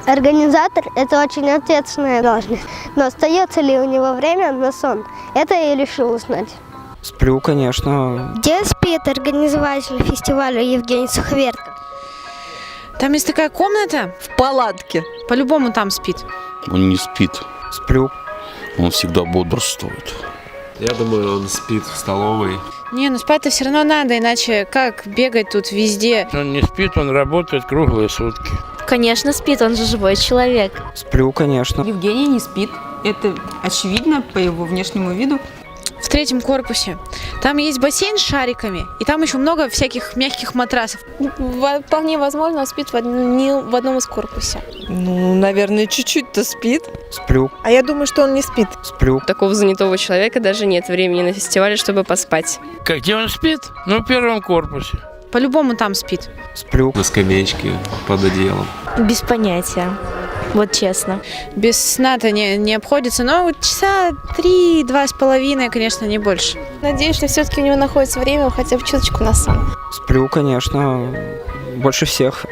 Организатор – это очень ответственная должность. Но остается ли у него время на сон? Это я решил узнать. Сплю, конечно. Где спит организователь фестиваля Евгений Суховертков? Там есть такая комната. В палатке. По-любому там спит. Он не спит, Сплю. он всегда бодрствует. Я думаю, он спит в столовой. Не, ну спать-то все равно надо, иначе как бегать тут везде? Он не спит, он работает круглые сутки. Конечно, спит, он же живой человек. Сплю, конечно. Евгений не спит. Это очевидно по его внешнему виду. В 3-м корпусе. Там есть бассейн с шариками, и там еще много всяких мягких матрасов. Вполне возможно, он спит не в одном из корпусов. Ну, наверное, чуть-чуть-то спит. Сплю. А я думаю, что он не спит. Сплю. Такого занятого человека даже нет времени на фестивале, чтобы поспать. Где он спит? Ну, в 1-м корпусе. По-любому там спит. Сплю. На скамеечке под одеялом. Без понятия. Вот честно. Без сна-то не обходится, но вот часа 3-2,5, конечно, не больше. Надеюсь, что все-таки у него находится время хотя бы чуточку на сон. Сплю, конечно. Больше всех.